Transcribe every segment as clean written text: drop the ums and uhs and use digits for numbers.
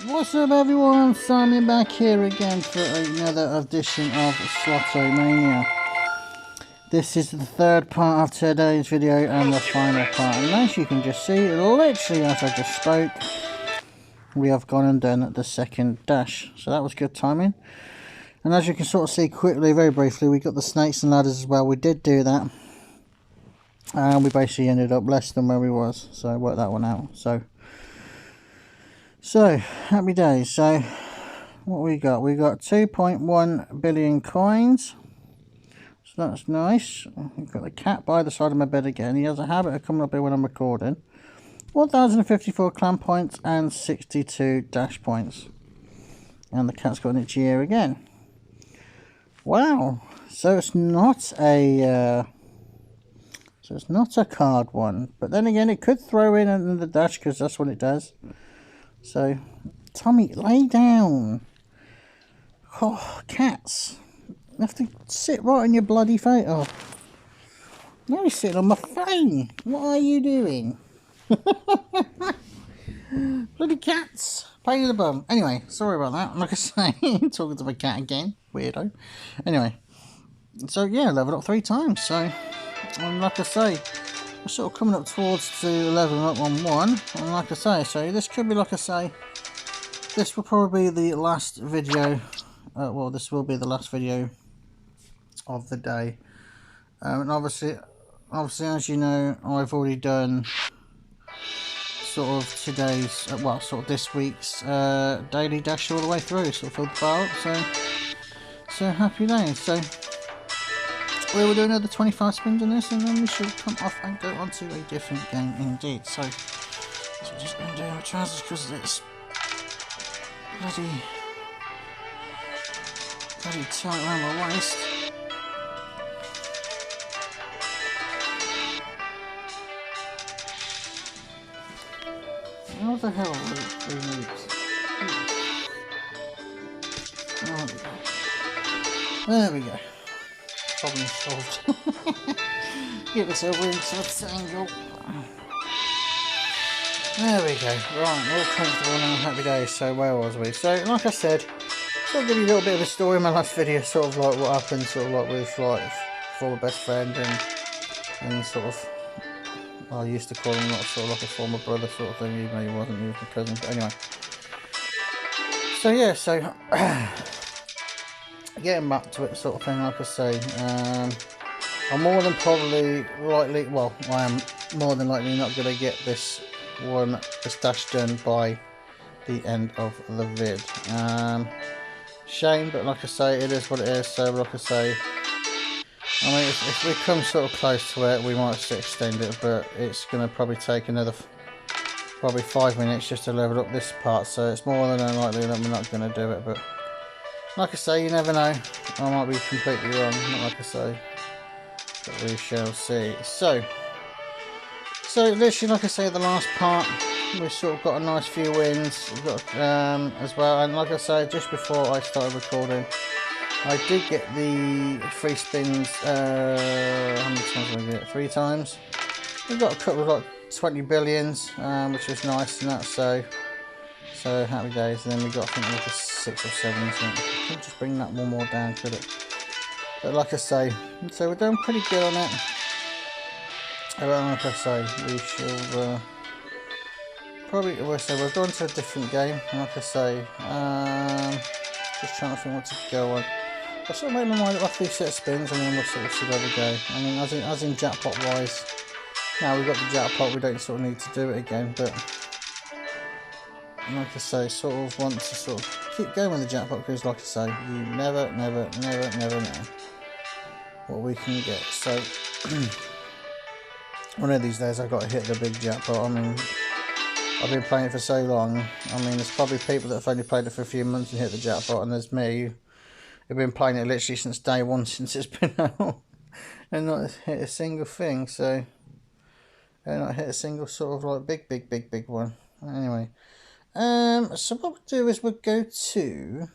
What's up everyone, Simon back here again for another edition of Sloto Mania. This is the third part of today's video and the final part, and as you can just see, literally as I just spoke, we have gone and done the second dash, so that was good timing. And as you can sort of see quickly, very briefly, we got the snakes and ladders as well. We did do that, and we basically ended up less than where we was, so I worked that one out. So happy days. So what we got 2.1 billion coins, so that's nice. We've got the cat by the side of my bed again. He has a habit of coming up here when I'm recording. 1054 clan points and 62 dash points, and the cat's got an itchy ear again. Wow, so it's not a card one, but then again it could throw in another dash because that's what it does. So, Tommy, lay down. Oh, cats. You have to sit right on your bloody face. Oh, now he's sitting on my phone. What are you doing? Bloody cats. Pain in the bum. Anyway, sorry about that. Like I say, talking to my cat again. Weirdo. Anyway, so yeah, leveled up 3 times. So, and like I say, we're sort of coming up towards to leveling up on 1, and like I say, so this could be, like I say, this will probably be the last video, well, this will be the last video of the day, and obviously as you know, I've already done sort of today's, well, sort of this week's daily dash all the way through, sort of filled the bar up, so happy days. So we will do another 25 spins on this, and then we should come off and go on to a different game indeed. So just undo my trousers because it's bloody tight around my waist. What the hell are these moves? There we go. Problem solved. Get this over into the angle. There we go. Right, all comfortable now, happy days. So where was we? So like I said, so I'll give you a little bit of a story in my last video, sort of like what happened, sort of like with like former best friend and sort of, I used to call him like sort of like a former brother sort of thing, even though he wasn't, he was my cousin. But anyway. So yeah, so getting back to it sort of thing, like I say, I'm more than probably likely, well, I am more than likely not going to get this dash done by the end of the vid. Shame, but like I say, it is what it is. So like I say, I mean, if we come sort of close to it, we might just extend it, but it's going to probably take another probably 5 minutes just to level up this part, so it's more than unlikely that we're not going to do it. But like I say, you never know, I might be completely wrong, like I say, but we shall see. So literally, like I say, the last part, we've sort of got a nice few wins, we've got as well, and like I say, just before I started recording, I did get the free spins, how many times did I get? 3 times. We've got a couple of like 20 billions, which is nice, and that's so happy days. And then we got, I think, like a 6 or 7, so I can just bring that one more down, could it? But like I say, so we're doing pretty good on it. Like I say, we shall probably, we're going to a different game, and like I say, just trying to think what to go on. I sort of made my mind up after a set of spins, and then we'll sort of see where we go. I mean, as in jackpot wise, now we've got the jackpot, we don't sort of need to do it again, but like I say, sort of want to sort of keep going with the jackpot, because like I say, you never know what we can get. So one of these days I've got to hit the big jackpot. I mean, I've been playing it for so long. I mean, there's probably people that have only played it for a few months and hit the jackpot, and there's me who've been playing it literally since day 1, since it's been out, and not hit a single thing. So, and not hit a single sort of like big one. Anyway, so what we'll do is we'll go to,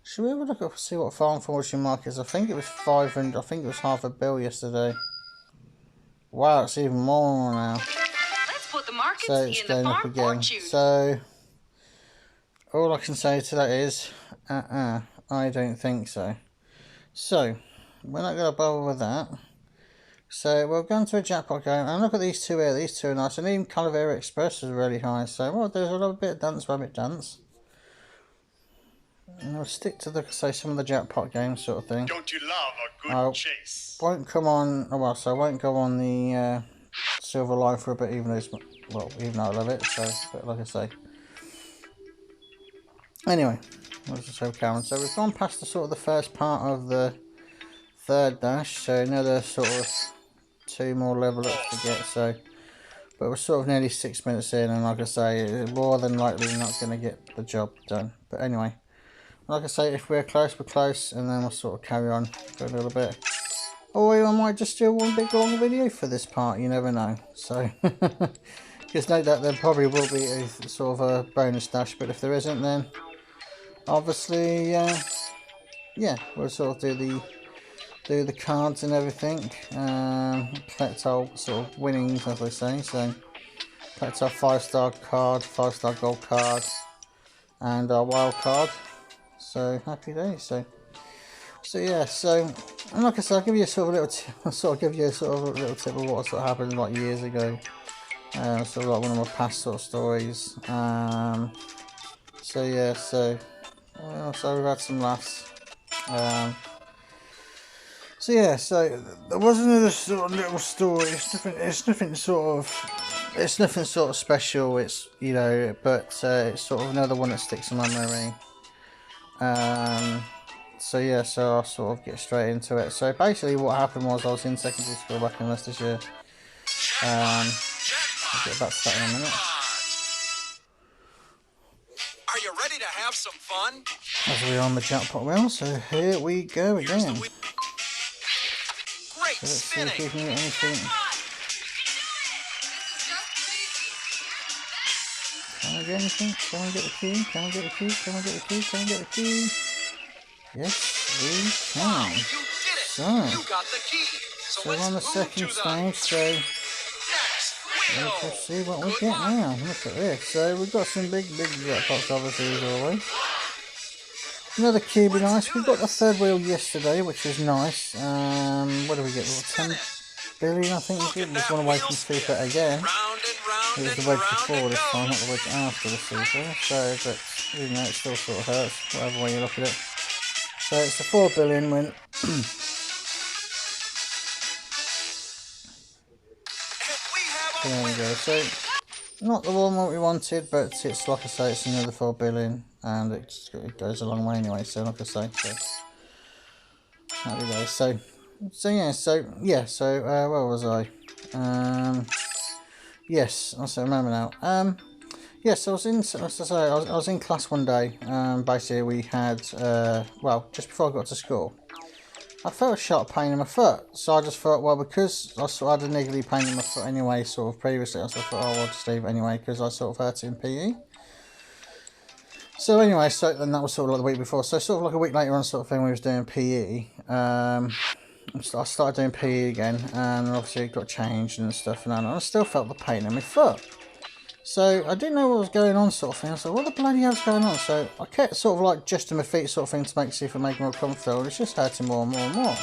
should we have a look up, see what farm fortune mark is? I think it was 500, I think it was $500 million yesterday. Wow, it's even more now. Let's put the markets So it's in going the up farm again. fortune. So all I can say to that is, I don't think so. So, we're not going to bother with that. So, we'll go into a jackpot game, and look at these two here, these two are nice, and even Calavera Express is really high, so, well, there's a little bit of Dance Rabbit Dance. And I'll stick to the, say, some of the jackpot games sort of thing. Don't you love a good chase? Won't come on, oh well, so I won't go on the Silver Line for a bit, even though I love it, so, but like I say. Anyway, let's just have Karen. So we've gone past the sort of the first part of the third dash, so another sort of 2 more level ups to get, so, but we're sort of nearly 6 minutes in, and like I say, more than likely not going to get the job done. But anyway, like I say, if we're close, and then we'll sort of carry on for a little bit. Or I might just do one big long video for this part, you never know. So, because no doubt there probably will be a sort of a bonus dash, but if there isn't, then obviously, yeah, we'll sort of do the cards and everything, collect our sort of winnings, as they say. So, collect our 5-star card, 5-star gold card, and our wild card. So happy days. So yeah, so, and like I said, I'll give you a sort of little tip, I'll sort of give you a sort of a little tip of what sort of happened like years ago, sort of like one of my past sort of stories. So yeah, so we've had some laughs. So yeah, so there was another sort of little story. It's nothing sort of special. It's, you know, but it's sort of another one that sticks in my memory. So yeah, so I'll sort of get straight into it. So basically what happened was I was in secondary school back in Leicestershire. I'll get back to that in a minute. Are you ready to have some fun? As we're on the jackpot wheel, so here we go again. So let's see if we can get anything. Can I get anything? Can I get the key? Can I get the key? Can I get the key? Can I get the key? Yes, we can. So we're on the second stage, so let's see what we get now. Look at this. So we've got some big jackpots, obviously, as always. Another key would be nice. We got the third wheel yesterday, which is nice. What do we get? 10 billion, I think we did. Just one away from Super again. It was the wedge before this time, not the wedge after the Super. So, but even though it still sort of hurts, whatever way you look at it. So it's the 4 billion win. There we go. So not the one that we wanted, but it's like I say, it's another 4 billion, and it goes a long way anyway. So like I say, so happy days. So where was I? Yes, I remember now. Yes, I was in class one day. Basically, we had well, just before I got to school, I felt a sharp pain in my foot. So I just thought, well, because I sort of had a niggly pain in my foot anyway, sort of previously, I thought, oh, I'll just leave it anyway because I sort of hurt it in PE. So anyway, so then that was sort of like the week before. So sort of like a week later on, sort of thing, we was doing PE. I started doing PE again, and obviously it got changed and stuff, and I still felt the pain in my foot. So I didn't know what was going on, sort of thing. I was like, what the bloody hell's going on? So I kept sort of like adjusting my feet, sort of thing, to see if it made me more comfortable. And it's just hurting more and more and more.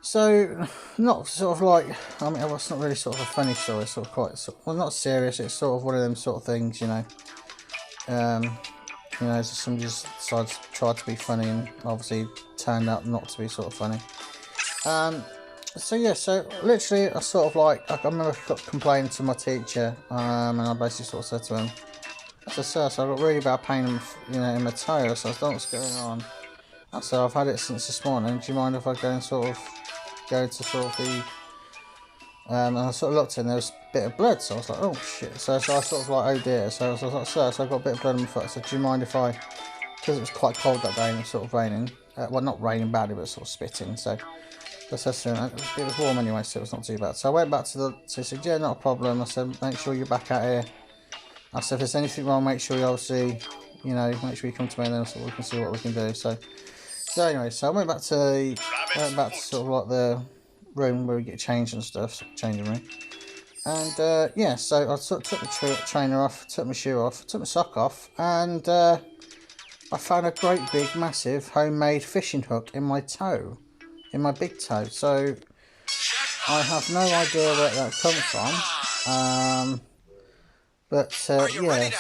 So not sort of like, I mean, it's not really sort of a funny story. It's sort of quite, well, not serious. It's sort of one of them sort of things, you know. You know, somebody just decided to try to be funny, and obviously turned out not to be sort of funny. So yeah, so literally I sort of like, I remember complaining to my teacher, and I basically sort of said to him, I said, sir, so I've got really bad pain in, in my toe, so I don't know what's going on. I said, I've had it since this morning, do you mind if I go and sort of go to sort of the, and I sort of looked and there was a bit of blood, so I was like, oh shit, so I sort of like, oh dear, so I was like, sir, so I've got a bit of blood on my foot, I said, do you mind if I, because it was quite cold that day and it was sort of raining, well, not raining badly, but sort of spitting, so it was warm anyway, so it was not too bad. So I went back to he said, yeah, not a problem. I said, make sure you're back out here. I said, if there's anything wrong, make sure you obviously, you know, make sure you come to me, and then so we can see what we can do. So anyway, so I went back to sort of like the room where we get changed and stuff, changing room. And yeah, so I took the trainer off, took my shoe off, took my sock off, and I found a great big massive homemade fishing hook in my toe, in my big toe. So I have no idea where that comes from. But yeah, the only way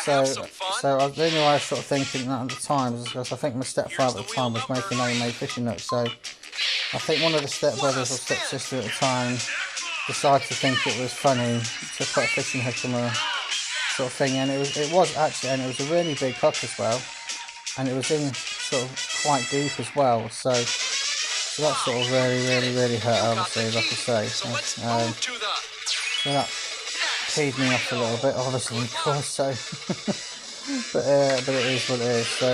I was sort of thinking that at the time was because I think my stepfather at the time was making homemade fishing hooks. So I think one of the stepbrothers or stepsister at the time decided to think it was funny to put a fishing hook on a sort of thing, and it was actually, and it was a really big hook as well, and it was in sort of quite deep as well. So that sort of really hurt, obviously, like I say. So that peed me off a little bit, obviously, of course. So, but it is what it is. So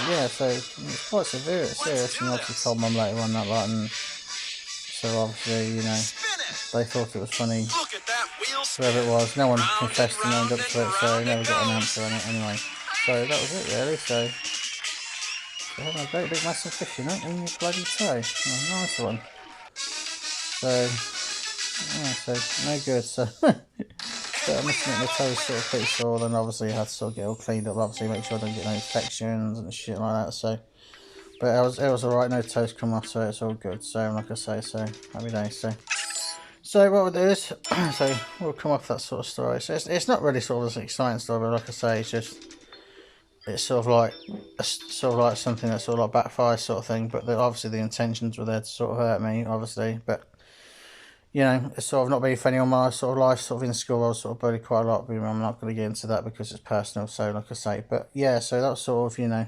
yeah, so it's quite serious. And obviously told Mum later on that lot, and so obviously, you know, they thought it was funny. Whoever it was, no one confessed and owned up to it, so never got an answer on it anyway. So that was it, really. So having a great big massive fishing hook in your bloody toe. A nice one. So yeah, so no good. So but I must admit, my toe was sort of pretty sore. Then obviously I had to sort of get all cleaned up. Obviously make sure I don't get no infections and shit like that. So, but it was alright. No toes come off, so it's all good. So like I say, so happy days. So what we'll do is, so we'll come off that sort of story. So it's not really sort of an exciting story, but like I say, it's sort of like something that sort of like backfires sort of thing. But obviously the intentions were there to sort of hurt me, obviously. But you know, it's sort of not being funny on my sort of life. Sort of in school, I was sort of bullied quite a lot. But I'm not going to get into that because it's personal. So like I say, but yeah, so that's sort of, you know,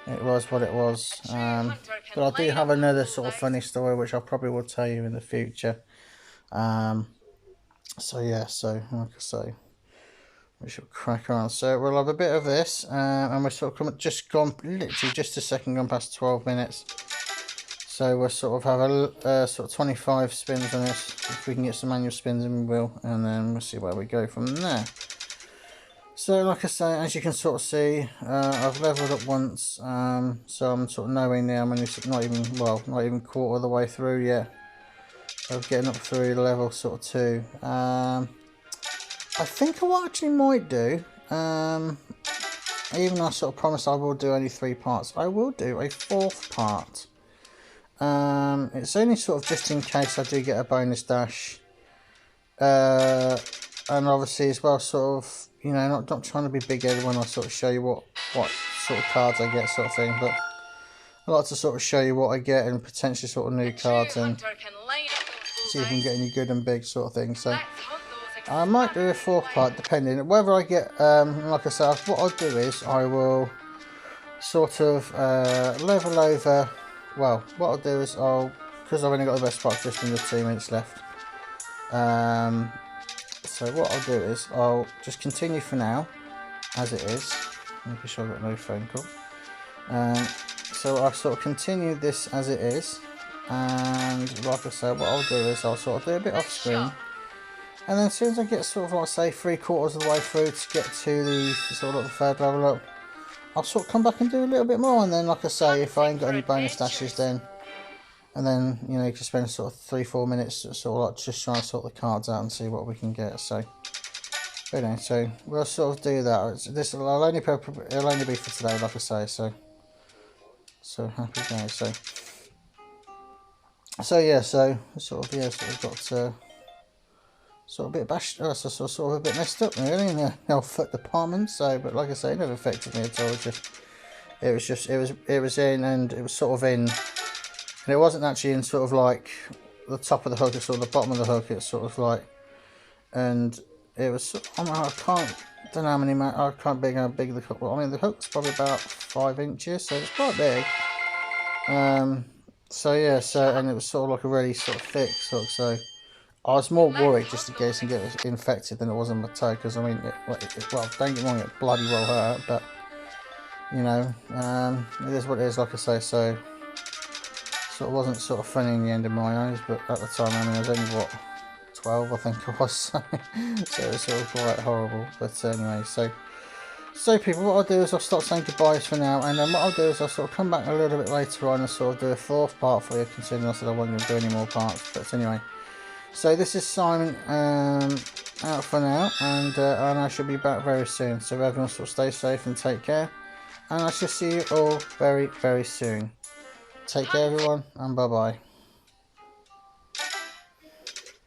it was what it was. But I do have another sort of funny story which I probably will tell you in the future. So yeah, so like I say, we shall crack on. So we'll have a bit of this, and we're sort of literally just a second gone past 12 minutes. So we'll sort of have a sort of 25 spins on this. If we can get some manual spins, and we will, and then we'll see where we go from there. So like I say, as you can sort of see, I've leveled up once, so I'm sort of nowhere near. I'm only not even quarter of the way through yet. Of getting up through level sort of 2. I think what I actually might do, even though I sort of promised I will do only 3 parts, I will do a 4th part. It's only sort of just in case I do get a bonus dash, and obviously as well, sort of, you know, not trying to be big-headed when I sort of show you what sort of cards I get, sort of thing, but I like to sort of show you what I get and potentially sort of new cards and see if I can get any good and big sort of thing. So I might do a 4th part depending whether I get, like I said, what I'll do is I will sort of level over. Well, what I'll do is because I've only got the best part just under 2 minutes left, so what I'll do is I'll just continue for now as it is, making sure I've got no phone call. So I'll sort of continue this as it is, and like I said, what I'll do is I'll sort of do a bit off screen, and then as soon as I get sort of like say 3/4 of the way through to get to the sort of like the 3rd level up, I'll sort of come back and do a little bit more, and then like I say, if I ain't got any bonus dashes, then and then, you know, you can spend sort of 3-4 minutes sort of like just trying to sort the cards out and see what we can get. So anyway, so we'll sort of do that. This will only be for today, like I say. So happy days. So yeah, so sort of got sort of a bit bashed, sort of a bit messed up really in the health foot department. So, but like I say, it never affected me at all. It was in, and it was sort of in, and it wasn't actually in sort of like the top of the hook. It's sort of the bottom of the hook. It's sort of like, and it was. I don't know how many. I can't big how big the hook. Well, I mean the hook's probably about 5 inches, so it's quite big. So yeah, and it was sort of like a really sort of thick hook. So I was more worried just in case and get it infected than it was on my toe, because I mean, well, don't get me wrong, it bloody well hurt, but you know, it is what it is, like I say. So it wasn't sort of funny in the end of my eyes, but at the time, I mean, I was only what 12, I think I was, so it was sort of quite horrible. But anyway, so people, what I'll do is I'll start saying goodbyes for now, and then what I'll do is I'll sort of come back a little bit later on and sort of do a 4th part for you, considering I said I wasn't going to do any more parts. But anyway, So this is Simon out for now, and I shall be back very soon. So everyone will stay safe and take care. And I shall see you all very, very soon. Take care, everyone, and bye-bye.